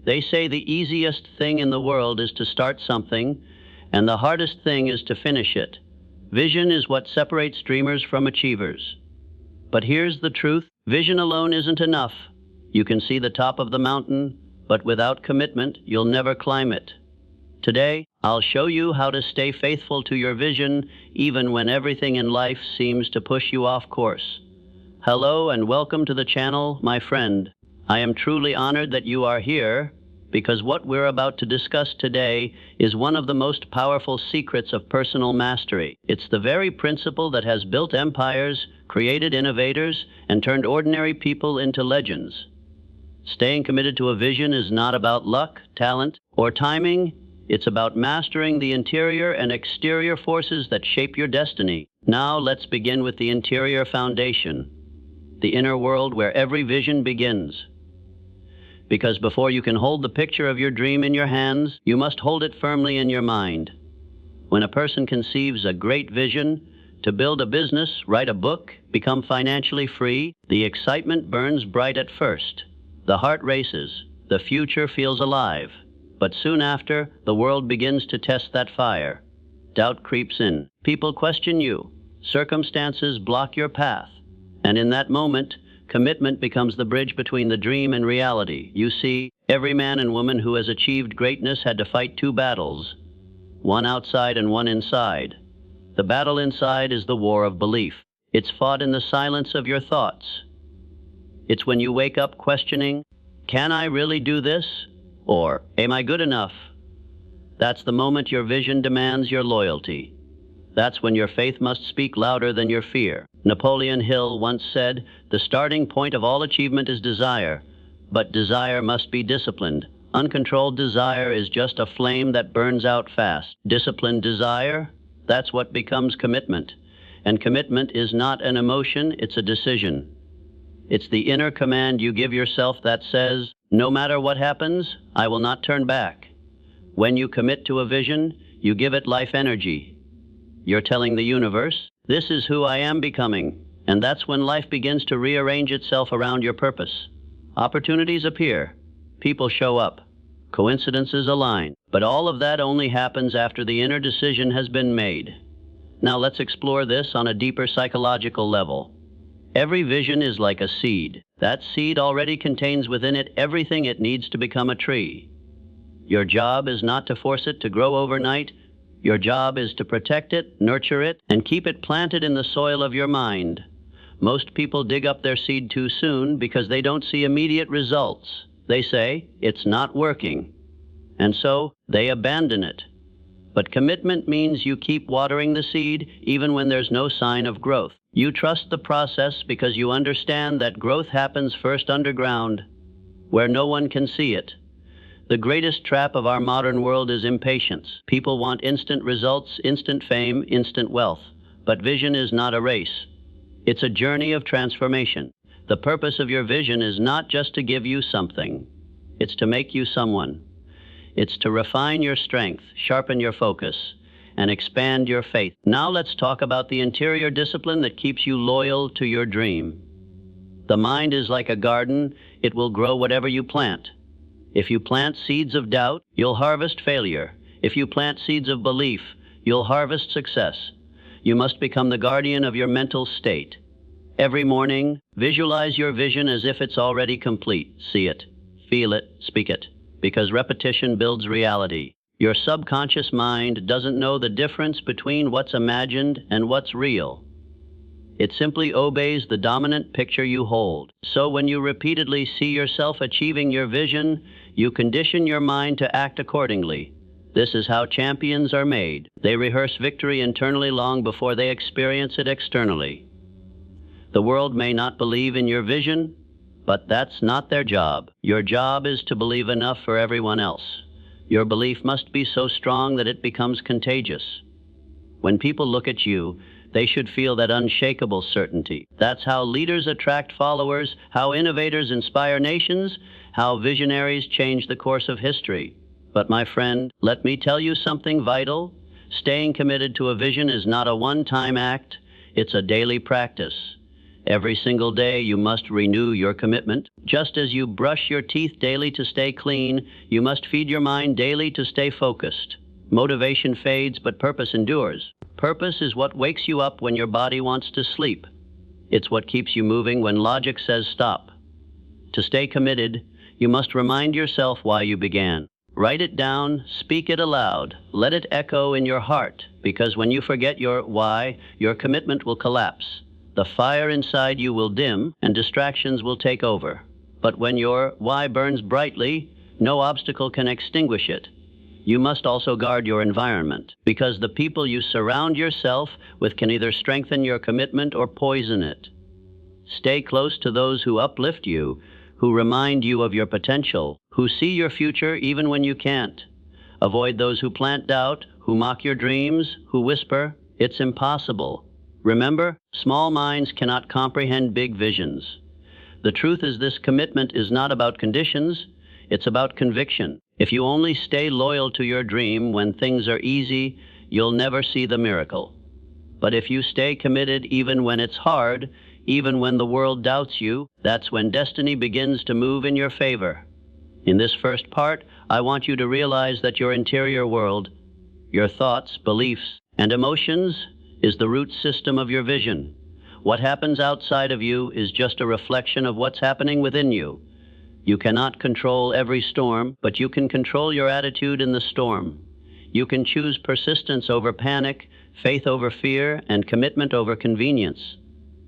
They say the easiest thing in the world is to start something, and the hardest thing is to finish it. Vision is what separates dreamers from achievers. But here's the truth. Vision alone isn't enough. You can see the top of the mountain, but without commitment, you'll never climb it. Today, I'll show you how to stay faithful to your vision, even when everything in life seems to push you off course. Hello and welcome to the channel, my friend. I am truly honored that you are here, because what we're about to discuss today is one of the most powerful secrets of personal mastery. It's the very principle that has built empires, created innovators, and turned ordinary people into legends. Staying committed to a vision is not about luck, talent, or timing. It's about mastering the interior and exterior forces that shape your destiny. Now let's begin with the interior foundation, the inner world where every vision begins. Because before you can hold the picture of your dream in your hands, you must hold it firmly in your mind. When a person conceives a great vision, to build a business, write a book, become financially free, the excitement burns bright at first. The heart races, the future feels alive. But soon after, the world begins to test that fire. Doubt creeps in. People question you. Circumstances block your path. And in that moment, commitment becomes the bridge between the dream and reality. You see, every man and woman who has achieved greatness had to fight two battles, one outside and one inside. The battle inside is the war of belief. It's fought in the silence of your thoughts. It's when you wake up questioning, can I really do this? Or, am I good enough? That's the moment your vision demands your loyalty. That's when your faith must speak louder than your fear. Napoleon Hill once said, the starting point of all achievement is desire, but desire must be disciplined. Uncontrolled desire is just a flame that burns out fast. Disciplined desire, that's what becomes commitment. And commitment is not an emotion, it's a decision. It's the inner command you give yourself that says, no matter what happens, I will not turn back. When you commit to a vision, you give it life energy. You're telling the universe, this is who I am becoming. And that's when life begins to rearrange itself around your purpose. Opportunities appear. People show up. Coincidences align. But all of that only happens after the inner decision has been made. Now let's explore this on a deeper psychological level. Every vision is like a seed. That seed already contains within it everything it needs to become a tree. Your job is not to force it to grow overnight. Your job is to protect it, nurture it, and keep it planted in the soil of your mind. Most people dig up their seed too soon because they don't see immediate results. They say, it's not working. And so, they abandon it. But commitment means you keep watering the seed even when there's no sign of growth. You trust the process because you understand that growth happens first underground, where no one can see it. The greatest trap of our modern world is impatience. People want instant results, instant fame, instant wealth. But vision is not a race. It's a journey of transformation. The purpose of your vision is not just to give you something. It's to make you someone. It's to refine your strength, sharpen your focus, and expand your faith. Now let's talk about the interior discipline that keeps you loyal to your dream. The mind is like a garden. It will grow whatever you plant. If you plant seeds of doubt, you'll harvest failure. If you plant seeds of belief, you'll harvest success. You must become the guardian of your mental state. Every morning, visualize your vision as if it's already complete. See it, feel it, speak it, because repetition builds reality. Your subconscious mind doesn't know the difference between what's imagined and what's real. It simply obeys the dominant picture you hold. So when you repeatedly see yourself achieving your vision, you condition your mind to act accordingly. This is how champions are made. They rehearse victory internally long before they experience it externally. The world may not believe in your vision, but that's not their job. Your job is to believe enough for everyone else. Your belief must be so strong that it becomes contagious. When people look at you, they should feel that unshakable certainty. That's how leaders attract followers, how innovators inspire nations, how visionaries change the course of history. But my friend, let me tell you something vital. Staying committed to a vision is not a one-time act, it's a daily practice. Every single day you must renew your commitment. Just as you brush your teeth daily to stay clean, you must feed your mind daily to stay focused. Motivation fades, but purpose endures. Purpose is what wakes you up when your body wants to sleep. It's what keeps you moving when logic says stop. To stay committed, you must remind yourself why you began. Write it down, speak it aloud, let it echo in your heart, because when you forget your why, your commitment will collapse. The fire inside you will dim, and distractions will take over. But when your why burns brightly, no obstacle can extinguish it. You must also guard your environment, because the people you surround yourself with can either strengthen your commitment or poison it. Stay close to those who uplift you, who remind you of your potential, who see your future even when you can't. Avoid those who plant doubt, who mock your dreams, who whisper, "It's impossible." Remember, small minds cannot comprehend big visions. The truth is, this commitment is not about conditions, it's about conviction. If you only stay loyal to your dream when things are easy, you'll never see the miracle. But if you stay committed even when it's hard, even when the world doubts you, that's when destiny begins to move in your favor. In this first part, I want you to realize that your interior world, your thoughts, beliefs, and emotions, is the root system of your vision. What happens outside of you is just a reflection of what's happening within you. You cannot control every storm, but you can control your attitude in the storm. You can choose persistence over panic, faith over fear, and commitment over convenience.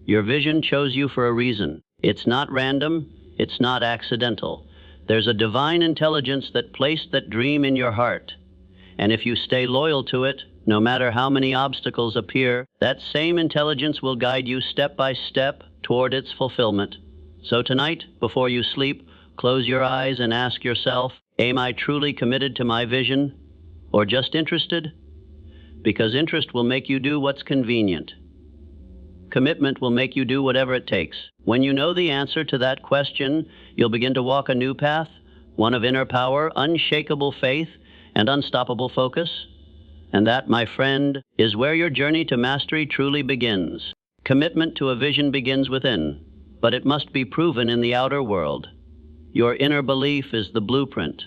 Your vision chose you for a reason. It's not random, it's not accidental. There's a divine intelligence that placed that dream in your heart. And if you stay loyal to it, no matter how many obstacles appear, that same intelligence will guide you step by step toward its fulfillment. So tonight, before you sleep, close your eyes and ask yourself, am I truly committed to my vision, or just interested? Because interest will make you do what's convenient. Commitment will make you do whatever it takes. When you know the answer to that question, you'll begin to walk a new path, one of inner power, unshakable faith, and unstoppable focus. And that, my friend, is where your journey to mastery truly begins. Commitment to a vision begins within, but it must be proven in the outer world. Your inner belief is the blueprint,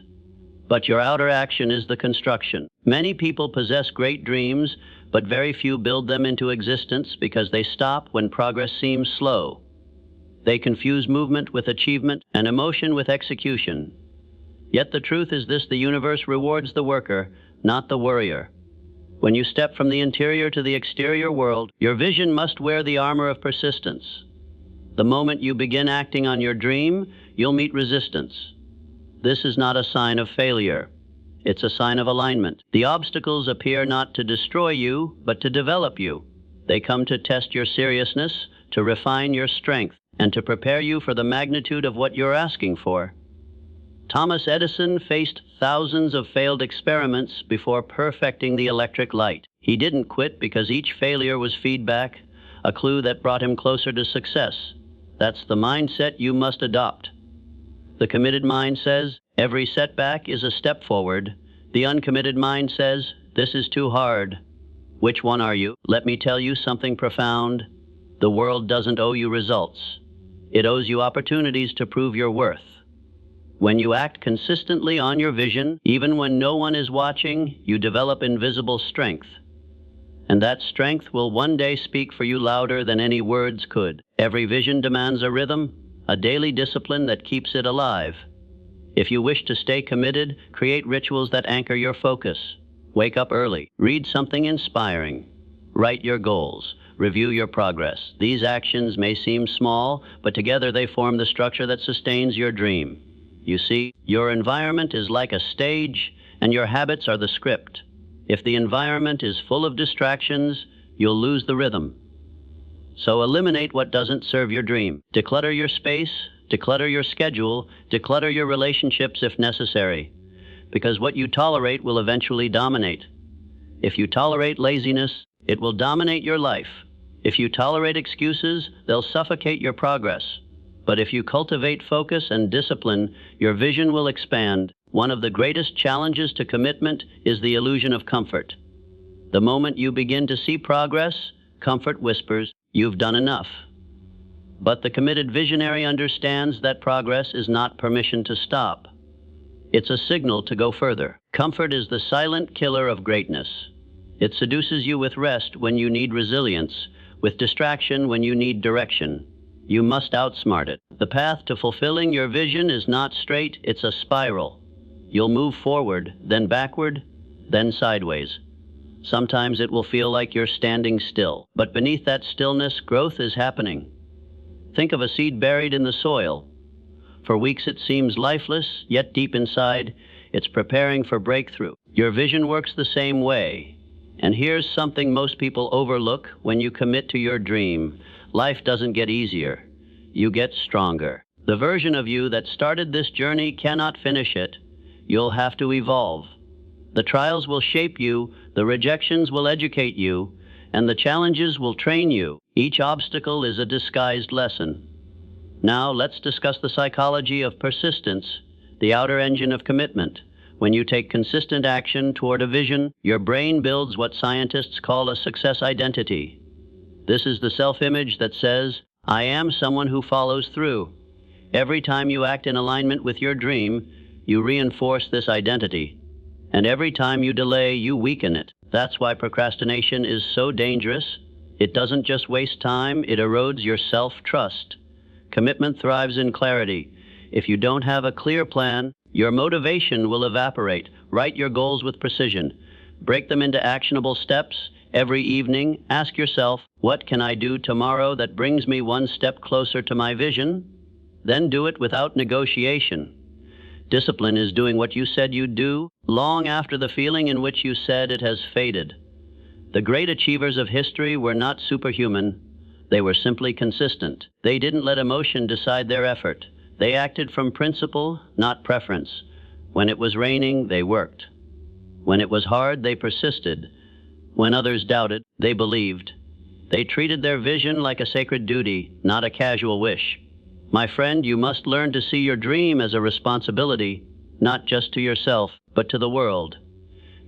but your outer action is the construction. Many people possess great dreams, but very few build them into existence because they stop when progress seems slow. They confuse movement with achievement and emotion with execution. Yet the truth is this: the universe rewards the worker, not the worrier. When you step from the interior to the exterior world, your vision must wear the armor of persistence. The moment you begin acting on your dream, you'll meet resistance. This is not a sign of failure. It's a sign of alignment. The obstacles appear not to destroy you, but to develop you. They come to test your seriousness, to refine your strength, and to prepare you for the magnitude of what you're asking for. Thomas Edison faced thousands of failed experiments before perfecting the electric light. He didn't quit because each failure was feedback, a clue that brought him closer to success. That's the mindset you must adopt. The committed mind says, every setback is a step forward. The uncommitted mind says, this is too hard. Which one are you? Let me tell you something profound. The world doesn't owe you results. It owes you opportunities to prove your worth. When you act consistently on your vision, even when no one is watching, you develop invisible strength. And that strength will one day speak for you louder than any words could. Every vision demands a rhythm, a daily discipline that keeps it alive. If you wish to stay committed, create rituals that anchor your focus. Wake up early, read something inspiring, write your goals, review your progress. These actions may seem small, but together they form the structure that sustains your dream. You see, your environment is like a stage, and your habits are the script. If the environment is full of distractions, you'll lose the rhythm. So eliminate what doesn't serve your dream. Declutter your space, declutter your schedule, declutter your relationships if necessary. Because what you tolerate will eventually dominate. If you tolerate laziness, it will dominate your life. If you tolerate excuses, they'll suffocate your progress. But if you cultivate focus and discipline, your vision will expand. One of the greatest challenges to commitment is the illusion of comfort. The moment you begin to see progress, comfort whispers, you've done enough. But the committed visionary understands that progress is not permission to stop. It's a signal to go further. Comfort is the silent killer of greatness. It seduces you with rest when you need resilience, with distraction when you need direction. You must outsmart it. The path to fulfilling your vision is not straight, it's a spiral. You'll move forward, then backward, then sideways. Sometimes it will feel like you're standing still, but beneath that stillness, growth is happening. Think of a seed buried in the soil. For weeks it seems lifeless, yet deep inside, it's preparing for breakthrough. Your vision works the same way. And here's something most people overlook when you commit to your dream. Life doesn't get easier. You get stronger. The version of you that started this journey cannot finish it. You'll have to evolve. The trials will shape you, the rejections will educate you, and the challenges will train you. Each obstacle is a disguised lesson. Now let's discuss the psychology of persistence, the outer engine of commitment. When you take consistent action toward a vision, your brain builds what scientists call a success identity. This is the self-image that says, I am someone who follows through. Every time you act in alignment with your dream, you reinforce this identity. And every time you delay, you weaken it. That's why procrastination is so dangerous. It doesn't just waste time, it erodes your self-trust. Commitment thrives in clarity. If you don't have a clear plan, your motivation will evaporate. Write your goals with precision. Break them into actionable steps. Every evening, ask yourself, what can I do tomorrow that brings me one step closer to my vision? Then do it without negotiation. Discipline is doing what you said you'd do, long after the feeling in which you said it has faded. The great achievers of history were not superhuman. They were simply consistent. They didn't let emotion decide their effort. They acted from principle, not preference. When it was raining, they worked. When it was hard, they persisted. When others doubted, they believed. They treated their vision like a sacred duty, not a casual wish. My friend, you must learn to see your dream as a responsibility, not just to yourself, but to the world.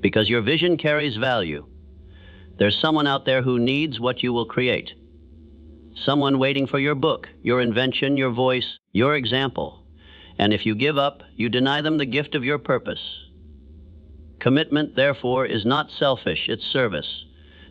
Because your vision carries value. There's someone out there who needs what you will create. Someone waiting for your book, your invention, your voice, your example. And if you give up, you deny them the gift of your purpose. Commitment, therefore, is not selfish, it's service.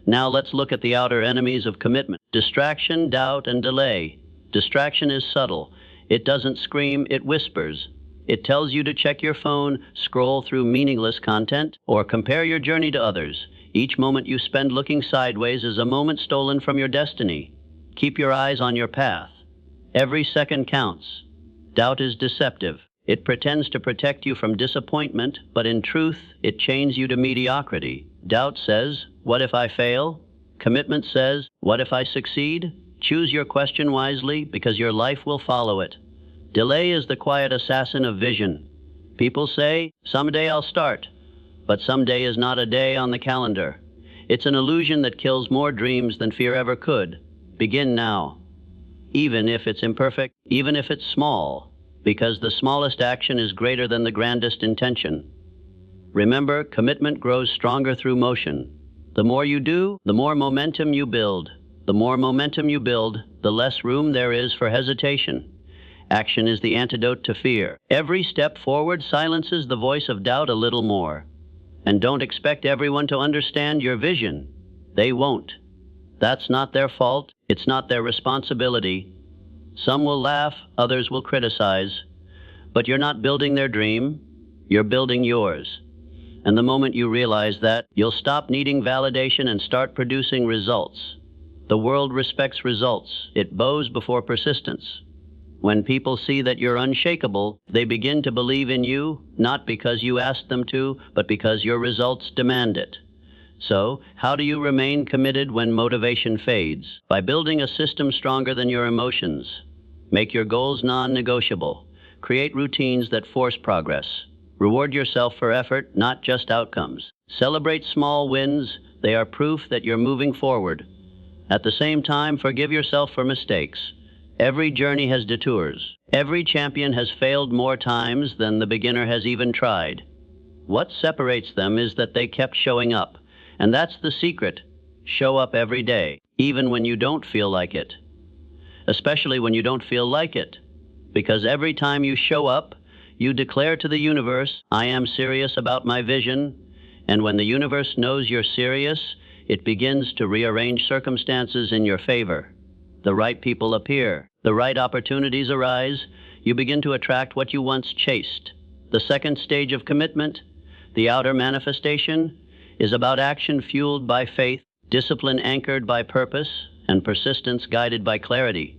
Now let's look at the outer enemies of commitment. Distraction, doubt, and delay. Distraction is subtle. It doesn't scream, it whispers. It tells you to check your phone, scroll through meaningless content, or compare your journey to others. Each moment you spend looking sideways is a moment stolen from your destiny. Keep your eyes on your path. Every second counts. Doubt is deceptive. It pretends to protect you from disappointment, but in truth, it chains you to mediocrity. Doubt says, what if I fail? Commitment says, what if I succeed? Choose your question wisely, because your life will follow it. Delay is the quiet assassin of vision. People say, someday I'll start, but someday is not a day on the calendar. It's an illusion that kills more dreams than fear ever could. Begin now. Even if it's imperfect, even if it's small, because the smallest action is greater than the grandest intention. Remember, commitment grows stronger through motion. The more you do, the more momentum you build. The more momentum you build, the less room there is for hesitation. Action is the antidote to fear. Every step forward silences the voice of doubt a little more. And don't expect everyone to understand your vision. They won't. That's not their fault. It's not their responsibility. Some will laugh, others will criticize. But you're not building their dream, you're building yours. And the moment you realize that, you'll stop needing validation and start producing results. The world respects results. It bows before persistence. When people see that you're unshakable, they begin to believe in you, not because you asked them to, but because your results demand it. So, how do you remain committed when motivation fades? By building a system stronger than your emotions. Make your goals non-negotiable. Create routines that force progress. Reward yourself for effort, not just outcomes. Celebrate small wins. They are proof that you're moving forward. At the same time, forgive yourself for mistakes. Every journey has detours. Every champion has failed more times than the beginner has even tried. What separates them is that they kept showing up. And that's the secret. Show up every day, even when you don't feel like it. especially when you don't feel like it. Because every time you show up, you declare to the universe, I am serious about my vision. And when the universe knows you're serious, it begins to rearrange circumstances in your favor. The right people appear. The right opportunities arise. You begin to attract what you once chased. The second stage of commitment, the outer manifestation, is about action fueled by faith, discipline anchored by purpose, and persistence guided by clarity.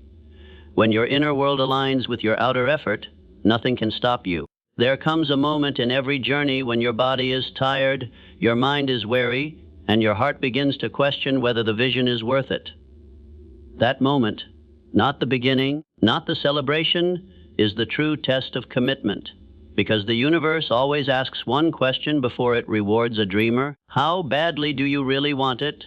When your inner world aligns with your outer effort, nothing can stop you. There comes a moment in every journey when your body is tired, your mind is weary, and your heart begins to question whether the vision is worth it. That moment, not the beginning, not the celebration, is the true test of commitment. Because the universe always asks one question before it rewards a dreamer: how badly do you really want it?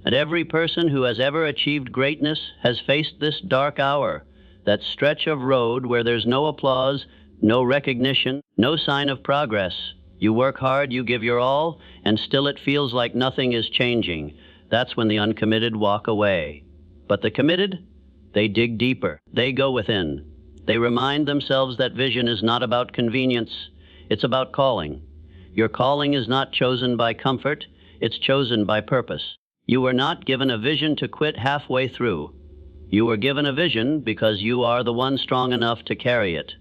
And every person who has ever achieved greatness has faced this dark hour, that stretch of road where there's no applause, no recognition, no sign of progress. You work hard, you give your all, and still it feels like nothing is changing. That's when the uncommitted walk away. But the committed, they dig deeper. They go within. They remind themselves that vision is not about convenience. It's about calling. Your calling is not chosen by comfort. It's chosen by purpose. You were not given a vision to quit halfway through. You were given a vision because you are the one strong enough to carry it.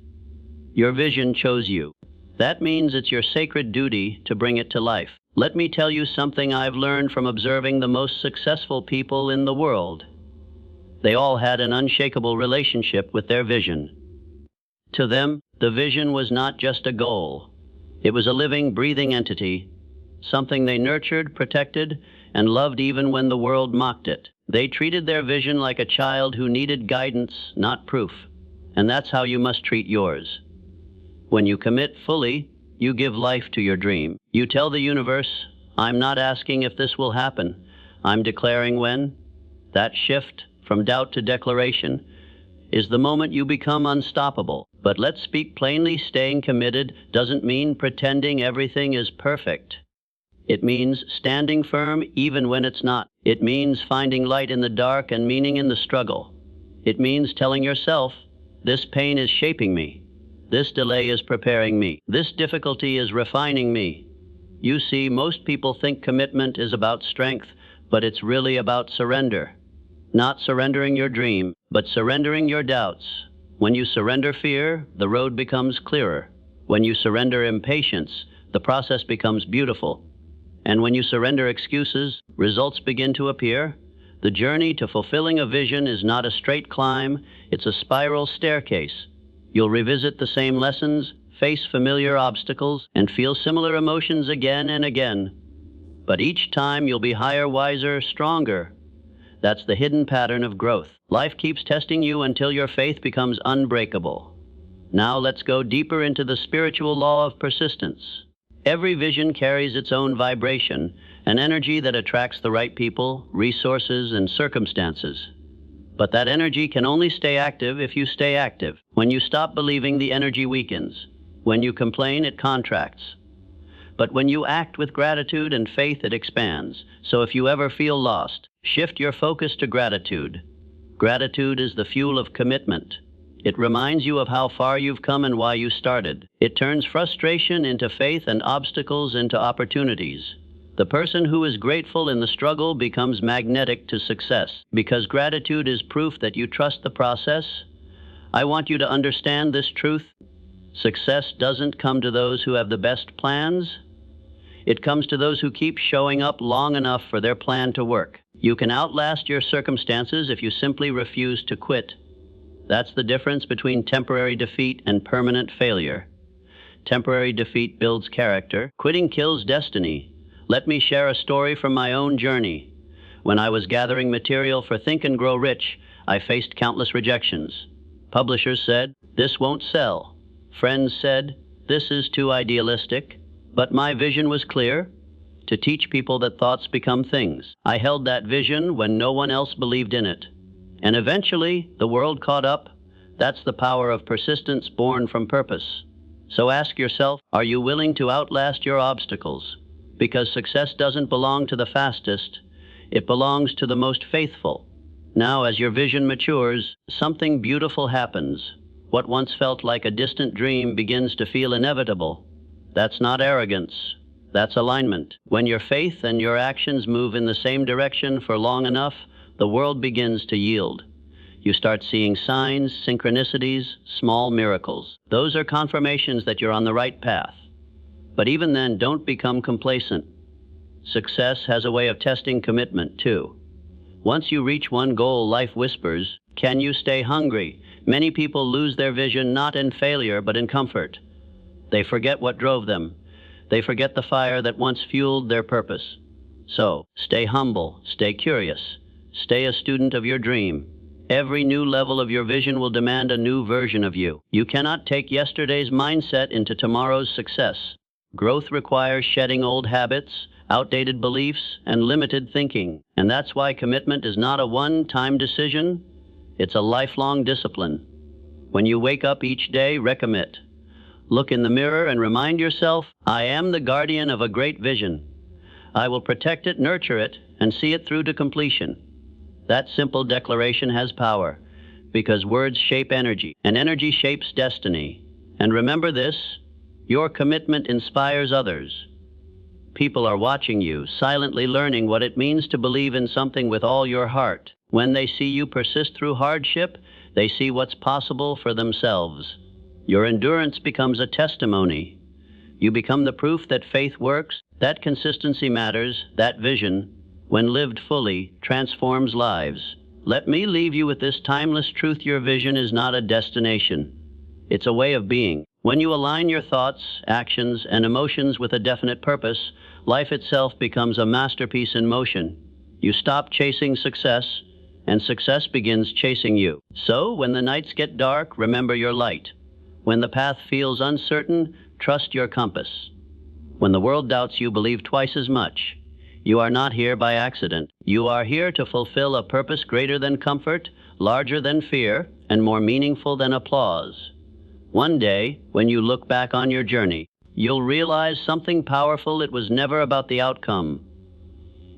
Your vision chose you. That means it's your sacred duty to bring it to life. Let me tell you something I've learned from observing the most successful people in the world. They all had an unshakable relationship with their vision. To them, the vision was not just a goal. It was a living, breathing entity, something they nurtured, protected, and loved even when the world mocked it. They treated their vision like a child who needed guidance, not proof. And that's how you must treat yours. When you commit fully, you give life to your dream. You tell the universe, I'm not asking if this will happen. I'm declaring when. That shift from doubt to declaration is the moment you become unstoppable. But let's speak plainly, staying committed doesn't mean pretending everything is perfect. It means standing firm even when it's not. It means finding light in the dark and meaning in the struggle. It means telling yourself, this pain is shaping me. This delay is preparing me. This difficulty is refining me. You see, most people think commitment is about strength, but it's really about surrender. Not surrendering your dream, but surrendering your doubts. When you surrender fear, the road becomes clearer. When you surrender impatience, the process becomes beautiful. And when you surrender excuses, results begin to appear. The journey to fulfilling a vision is not a straight climb, it's a spiral staircase. You'll revisit the same lessons, face familiar obstacles, and feel similar emotions again and again. But each time you'll be higher, wiser, stronger. That's the hidden pattern of growth. Life keeps testing you until your faith becomes unbreakable. Now let's go deeper into the spiritual law of persistence. Every vision carries its own vibration, an energy that attracts the right people, resources, and circumstances. But that energy can only stay active if you stay active. When you stop believing, the energy weakens. When you complain, it contracts. But when you act with gratitude and faith, it expands. So if you ever feel lost, shift your focus to gratitude. Gratitude is the fuel of commitment. It reminds you of how far you've come and why you started. It turns frustration into faith and obstacles into opportunities. The person who is grateful in the struggle becomes magnetic to success, because gratitude is proof that you trust the process. I want you to understand this truth. Success doesn't come to those who have the best plans. It comes to those who keep showing up long enough for their plan to work. You can outlast your circumstances if you simply refuse to quit. That's the difference between temporary defeat and permanent failure. Temporary defeat builds character. Quitting kills destiny. Let me share a story from my own journey. When I was gathering material for Think and Grow Rich, I faced countless rejections. Publishers said, this won't sell. Friends said, this is too idealistic. But my vision was clear, to teach people that thoughts become things. I held that vision when no one else believed in it. And eventually, the world caught up. That's the power of persistence born from purpose. So ask yourself, are you willing to outlast your obstacles? Because success doesn't belong to the fastest, it belongs to the most faithful. Now, as your vision matures, something beautiful happens. What once felt like a distant dream begins to feel inevitable. That's not arrogance. That's alignment. When your faith and your actions move in the same direction for long enough, the world begins to yield. You start seeing signs, synchronicities, small miracles. Those are confirmations that you're on the right path. But even then, don't become complacent. Success has a way of testing commitment, too. Once you reach one goal, life whispers, "Can you stay hungry?" Many people lose their vision not in failure, but in comfort. They forget what drove them. They forget the fire that once fueled their purpose. So, stay humble, stay curious, stay a student of your dream. Every new level of your vision will demand a new version of you. You cannot take yesterday's mindset into tomorrow's success. Growth requires shedding old habits, outdated beliefs, and limited thinking. And that's why commitment is not a one-time decision. It's a lifelong discipline. When you wake up each day, recommit. Look in the mirror and remind yourself, I am the guardian of a great vision. I will protect it, nurture it, and see it through to completion. That simple declaration has power, because words shape energy, and energy shapes destiny. And remember this, your commitment inspires others. People are watching you, silently learning what it means to believe in something with all your heart. When they see you persist through hardship, they see what's possible for themselves. Your endurance becomes a testimony. You become the proof that faith works, that consistency matters, that vision, when lived fully, transforms lives. Let me leave you with this timeless truth: your vision is not a destination. It's a way of being. When you align your thoughts, actions, and emotions with a definite purpose, life itself becomes a masterpiece in motion. You stop chasing success, and success begins chasing you. So, when the nights get dark, remember your light. When the path feels uncertain, trust your compass. When the world doubts you, believe twice as much. You are not here by accident. You are here to fulfill a purpose greater than comfort, larger than fear, and more meaningful than applause. One day, when you look back on your journey, you'll realize something powerful. It was never about the outcome.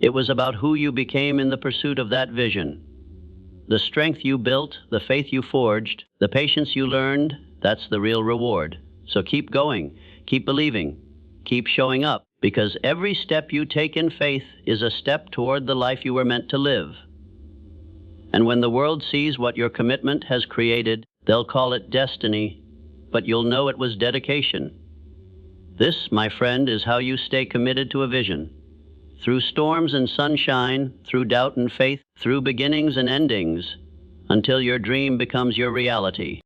It was about who you became in the pursuit of that vision. The strength you built, the faith you forged, the patience you learned, that's the real reward. So keep going, keep believing, keep showing up, because every step you take in faith is a step toward the life you were meant to live. And when the world sees what your commitment has created, they'll call it destiny, but you'll know it was dedication. This, my friend, is how you stay committed to a vision. Through storms and sunshine, through doubt and faith, through beginnings and endings, until your dream becomes your reality.